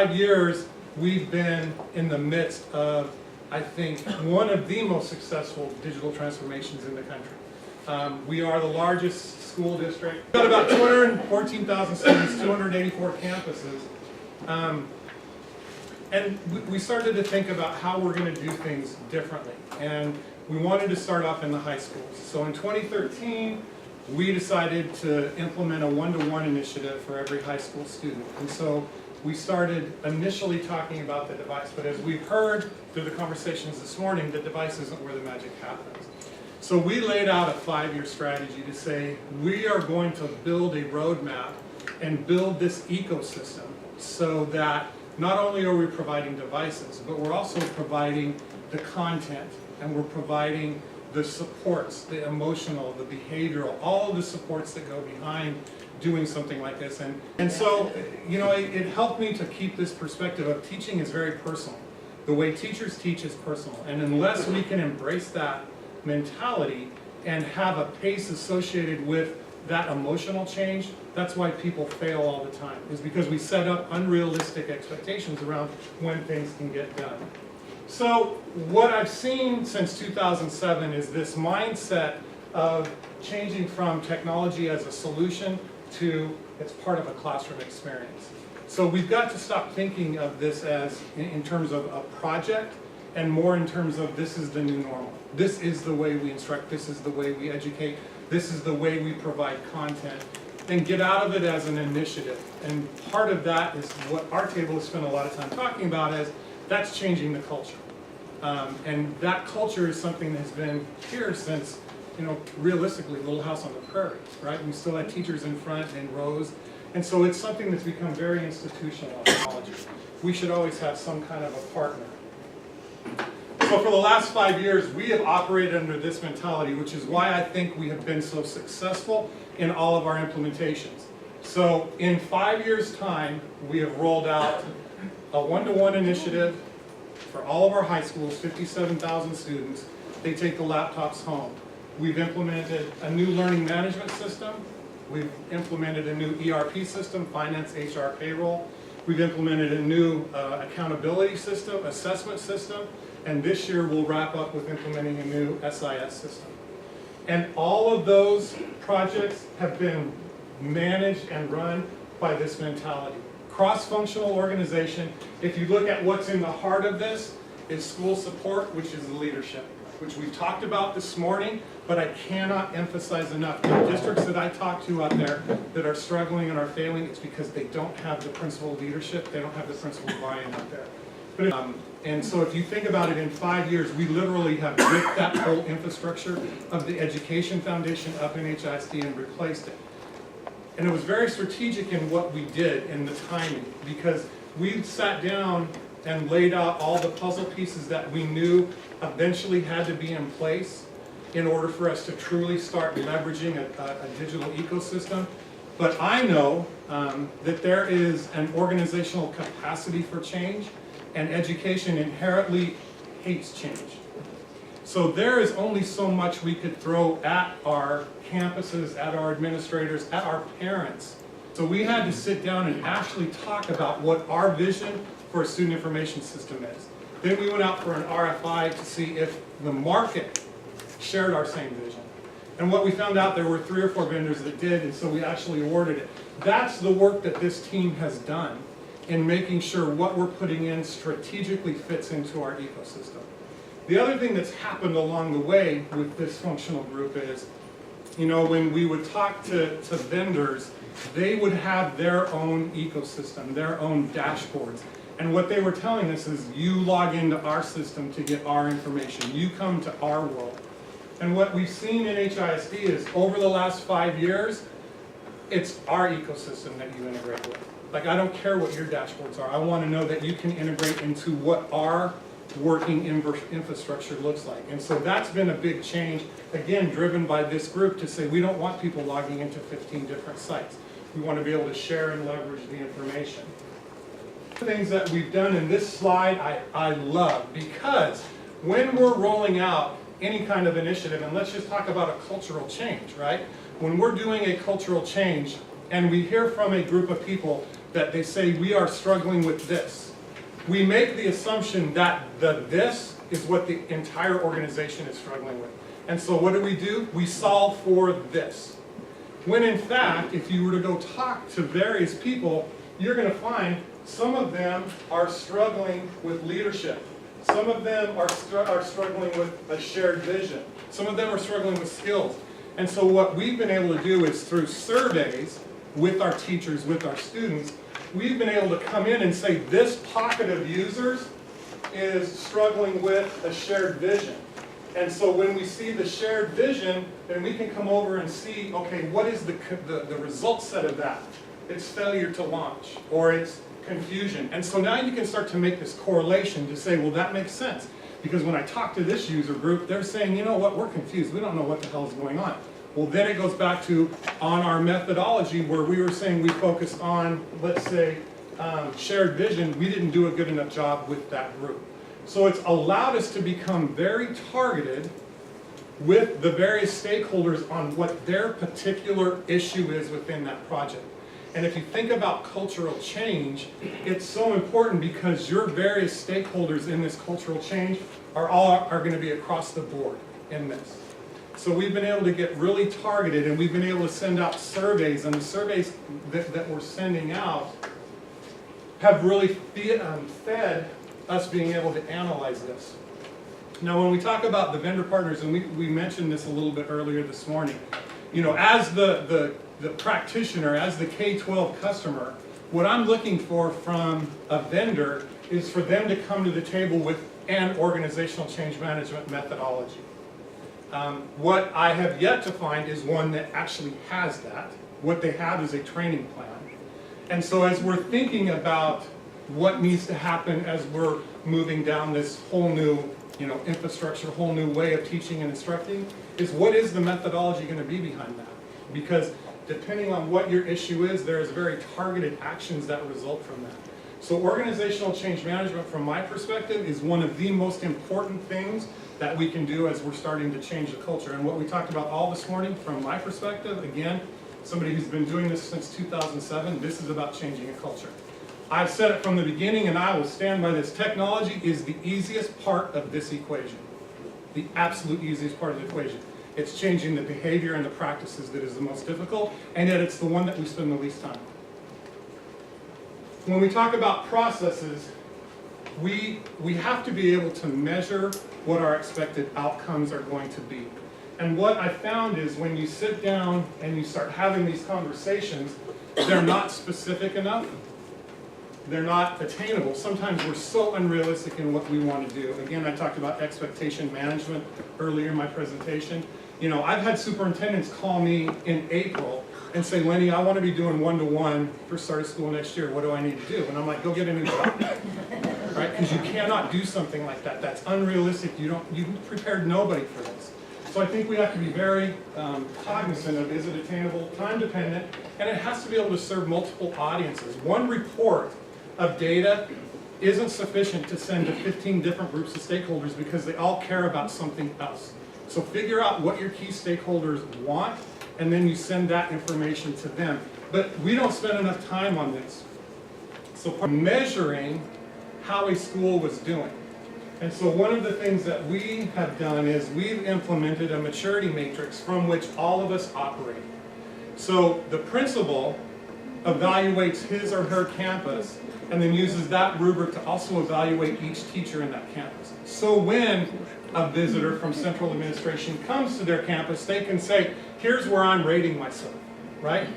5 years, we've been in the midst of, I think, one of the most successful digital transformations in the country. We are the largest school district. We've got about 214,000 students, 284 campuses. And we started to think about how we're going to do things differently. And we wanted to start off in the high schools. So in 2013, we decided to implement a one-to-one initiative for every high school student. And so we started initially talking about the device, but as we've heard through the conversations this morning, the device isn't where the magic happens. So we laid out a 5-year strategy to say we are going to build a roadmap and build this ecosystem so that not only are we providing devices, but we're also providing the content, and we're providing the supports, the emotional, the behavioral, all of the supports that go behind doing something like this. And so, you know, it helped me to keep this perspective of teaching is very personal. The way teachers teach is personal. And unless we can embrace that mentality and have a pace associated with that emotional change, that's why people fail all the time, is because we set up unrealistic expectations around when things can get done. So what I've seen since 2007 is this mindset of changing from technology as a solution to it's part of a classroom experience. So we've got to stop thinking of this as in terms of a project and more in terms of this is the new normal. This is the way we instruct, this is the way we educate, this is the way we provide content, and get out of it as an initiative. And part of that is what our table has spent a lot of time talking about, is that's changing the culture. And that culture is something that has been here since, you know, realistically, Little House on the Prairie, right? We still had teachers in front in rows. And so it's something that's become very institutional in technology. We should always have some kind of a partner. So for the last 5 years, we have operated under this mentality, which is why I think we have been so successful in all of our implementations. So in 5 years' time, we have rolled out a one-to-one initiative for all of our high schools, 57,000 students. They take the laptops home. We've implemented a new learning management system. We've implemented a new ERP system, finance, HR, payroll. We've implemented a new accountability system, assessment system, and this year we'll wrap up with implementing a new SIS system. And all of those projects have been managed and run by this mentality. Cross-functional organization. If you look at what's in the heart of this, is school support, which is leadership, which we've talked about this morning, but I cannot emphasize enough. The districts that I talk to out there that are struggling and are failing, it's because they don't have the principal leadership, they don't have the principal buy-in out there. But and so if you think about it, in 5 years, we literally have ripped that whole infrastructure of the education foundation up in HISD and replaced it. And it was very strategic in what we did and the timing, because we sat down and laid out all the puzzle pieces that we knew eventually had to be in place in order for us to truly start leveraging a digital ecosystem. But I know that there is an organizational capacity for change, and education inherently hates change. So there is only so much we could throw at our campuses, at our administrators, at our parents. So we had to sit down and actually talk about what our vision for a student information system is. Then we went out for an RFI to see if the market shared our same vision. And what we found out, there were 3 or 4 vendors that did, and so we actually awarded it. That's the work that this team has done in making sure what we're putting in strategically fits into our ecosystem. The other thing that's happened along the way with this functional group is, you know, when we would talk to vendors, they would have their own ecosystem, their own dashboards. And what they were telling us is, you log into our system to get our information. You come to our world. And what we've seen in HISD is, over the last 5 years, it's our ecosystem that you integrate with. Like, I don't care what your dashboards are. I want to know that you can integrate into what our working infrastructure looks like. And so that's been a big change, again, driven by this group to say we don't want people logging into 15 different sites. We want to be able to share and leverage the information. Things that we've done in this slide I love, because when we're rolling out any kind of initiative, and let's just talk about a cultural change, right? When we're doing a cultural change and we hear from a group of people that they say we are struggling with this, we make the assumption that the this is what the entire organization is struggling with. And so what do? We solve for this. When in fact, if you were to go talk to various people, you're going to find some of them are struggling with leadership. Some of them are struggling with a shared vision. Some of them are struggling with skills. And so what we've been able to do is through surveys with our teachers, with our students, we've been able to come in and say this pocket of users is struggling with a shared vision. And so when we see the shared vision, then we can come over and see, okay, what is the result set of that? It's failure to launch, or it's confusion. And so now you can start to make this correlation to say, well, that makes sense. Because when I talk to this user group, they're saying, you know what, we're confused. We don't know what the hell is going on. Well, then it goes back to on our methodology where we were saying we focused on, let's say, shared vision. We didn't do a good enough job with that group. So it's allowed us to become very targeted with the various stakeholders on what their particular issue is within that project. And if you think about cultural change, it's so important because your various stakeholders in this cultural change are going to be across the board in this. So we've been able to get really targeted, and we've been able to send out surveys, and the surveys that we're sending out have really fed us being able to analyze this. Now when we talk about the vendor partners, and we mentioned this a little bit earlier this morning, you know, as the practitioner, as the K-12 customer, what I'm looking for from a vendor is for them to come to the table with an organizational change management methodology. What I have yet to find is one that actually has that. What they have is a training plan. And so as we're thinking about what needs to happen as we're moving down this whole new, you know, infrastructure, whole new way of teaching and instructing, is what is the methodology going to be behind that? Because depending on what your issue is, there is very targeted actions that result from that. So organizational change management, from my perspective, is one of the most important things that we can do as we're starting to change the culture. And what we talked about all this morning, from my perspective, again, somebody who's been doing this since 2007, this is about changing a culture. I've said it from the beginning, and I will stand by this. Technology is the easiest part of this equation. The absolute easiest part of the equation. It's changing the behavior and the practices that is the most difficult, and yet it's the one that we spend the least time. When we talk about processes, we have to be able to measure what our expected outcomes are going to be. And what I found is when you sit down and you start having these conversations, they're not specific enough. They're not attainable. Sometimes we're so unrealistic in what we want to do. Again, I talked about expectation management earlier in my presentation. You know, I've had superintendents call me in April and say, Lenny, I want to be doing one-to-one for start of school next year. What do I need to do? And I'm like, go get a new job. Right? Because you cannot do something like that. That's unrealistic. You prepared nobody for this. So I think we have to be very cognizant of, is it attainable, time dependent, and it has to be able to serve multiple audiences. One report of data isn't sufficient to send to 15 different groups of stakeholders because they all care about something else. So figure out what your key stakeholders want, and then you send that information to them. But we don't spend enough time on this. So measuring how a school was doing. And so one of the things that we have done is we've implemented a maturity matrix from which all of us operate. So the principal evaluates his or her campus and then uses that rubric to also evaluate each teacher in that campus. So when a visitor from central administration comes to their campus, they can say, here's where I'm rating myself, right?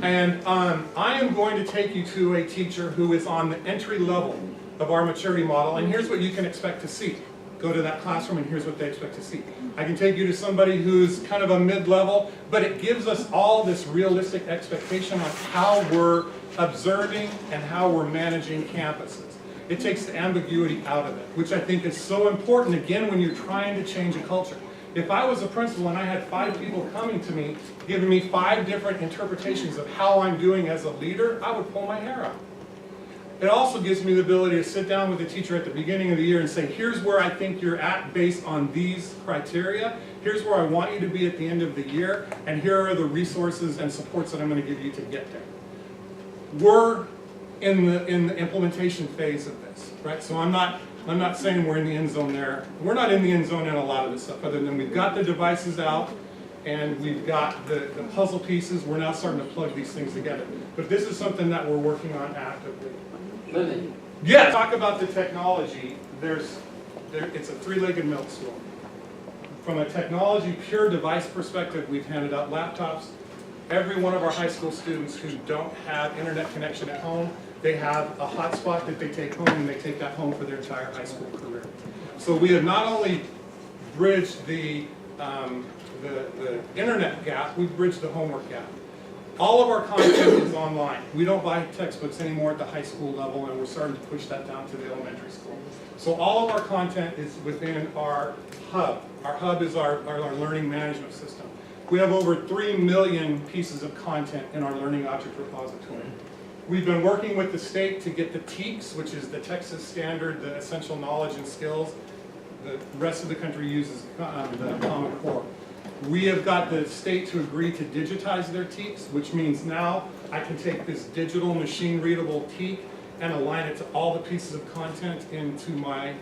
And I am going to take you to a teacher who is on the entry level of our maturity model, and here's what you can expect to see. Go to that classroom and here's what they expect to see. I can take you to somebody who's kind of a mid-level, but it gives us all this realistic expectation on how we're observing and how we're managing campuses. It takes the ambiguity out of it, which I think is so important, again, when you're trying to change a culture. If I was a principal and I had 5 people coming to me, giving me 5 different interpretations of how I'm doing as a leader, I would pull my hair out. It also gives me the ability to sit down with the teacher at the beginning of the year and say, here's where I think you're at based on these criteria. Here's where I want you to be at the end of the year. And here are the resources and supports that I'm going to give you to get there. We're in the implementation phase of this, right? So I'm not saying we're in the end zone there. We're not in the end zone in a lot of this stuff, other than we've got the devices out and we've got the puzzle pieces. We're now starting to plug these things together. But this is something that we're working on actively. Lenny. Yeah. Talk about the technology. It's a three-legged milk stool. From a technology, pure device perspective, we've handed out laptops. Every one of our high school students who don't have internet connection at home, they have a hotspot that they take home, and they take that home for their entire high school career. So we have not only bridged the internet gap, we've bridged the homework gap. All of our content is online. We don't buy textbooks anymore at the high school level, and we're starting to push that down to the elementary school. So all of our content is within our hub. Our hub is our learning management system. We have over 3 million pieces of content in our learning object repository. We've been working with the state to get the TEKS, which is the Texas Standard, the Essential Knowledge and Skills. The rest of the country uses the Common Core. We have got the state to agree to digitize their TEKS, which means now I can take this digital machine-readable TEK and align it to all the pieces of content into my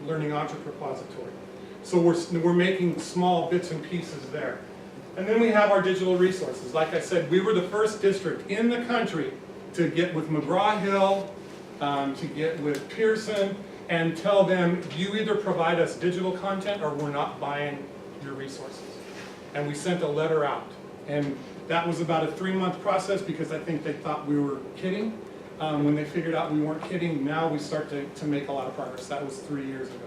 learning object repository. So we're making small bits and pieces there. And then we have our digital resources. Like I said, we were the first district in the country to get with McGraw-Hill, to get with Pearson, and tell them, you either provide us digital content or we're not buying your resources. And we sent a letter out. And that was about a 3-month process because I think they thought we were kidding. When they figured out we weren't kidding, now we start to make a lot of progress. That was 3 years ago.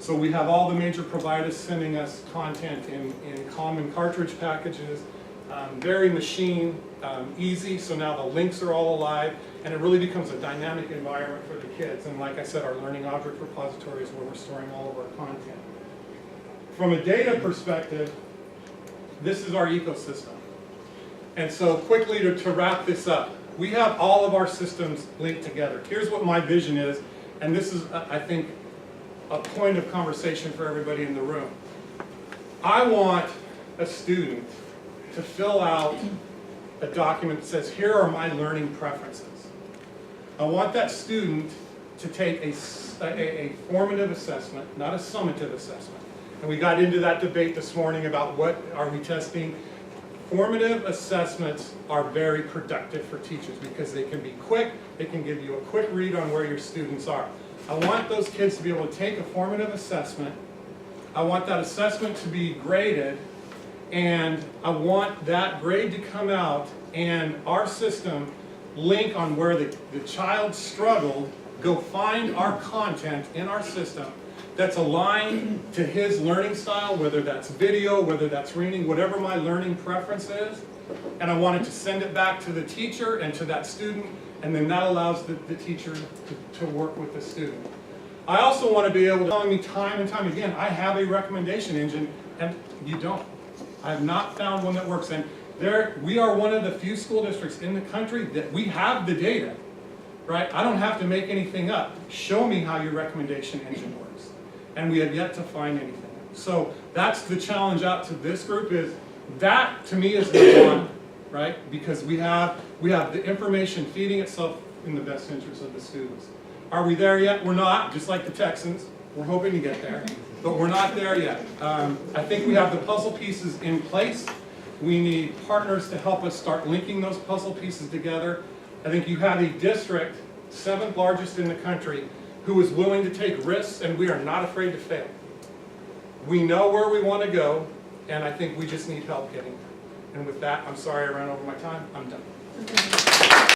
So we have all the major providers sending us content in common cartridge packages, very machine easy, so now the links are all alive, and it really becomes a dynamic environment for the kids. And like I said, our learning object repository is where we're storing all of our content. From a data perspective, this is our ecosystem. And so quickly to wrap this up, we have all of our systems linked together. Here's what my vision is, and this is, I think, a point of conversation for everybody in the room. I want a student to fill out a document that says, here are my learning preferences. I want that student to take a formative assessment, not a summative assessment. And we got into that debate this morning about what are we testing. Formative assessments are very productive for teachers because they can be quick, they can give you a quick read on where your students are. I want those kids to be able to take a formative assessment. I want that assessment to be graded, and I want that grade to come out and our system link on where the child struggled, go find our content in our system that's aligned to his learning style, whether that's video, whether that's reading, whatever my learning preference is, and I wanted to send it back to the teacher and to that student, and then that allows the teacher to work with the student. I also want to be able to tell me time and time again, I have a recommendation engine, and you don't. I have not found one that works. And we are one of the few school districts in the country that we have the data, right? I don't have to make anything up. Show me how your recommendation engine works. And we have yet to find anything. So that's the challenge out to this group, is that to me is the one, right? Because we have the information feeding itself in the best interest of the students. Are we there yet? We're not, just like the Texans. We're hoping to get there, but we're not there yet. I think we have the puzzle pieces in place. We need partners to help us start linking those puzzle pieces together. I think you have a district, 7th largest in the country, who is willing to take risks, and we are not afraid to fail. We know where we want to go, and I think we just need help getting there. And with that, I'm sorry I ran over my time. I'm done.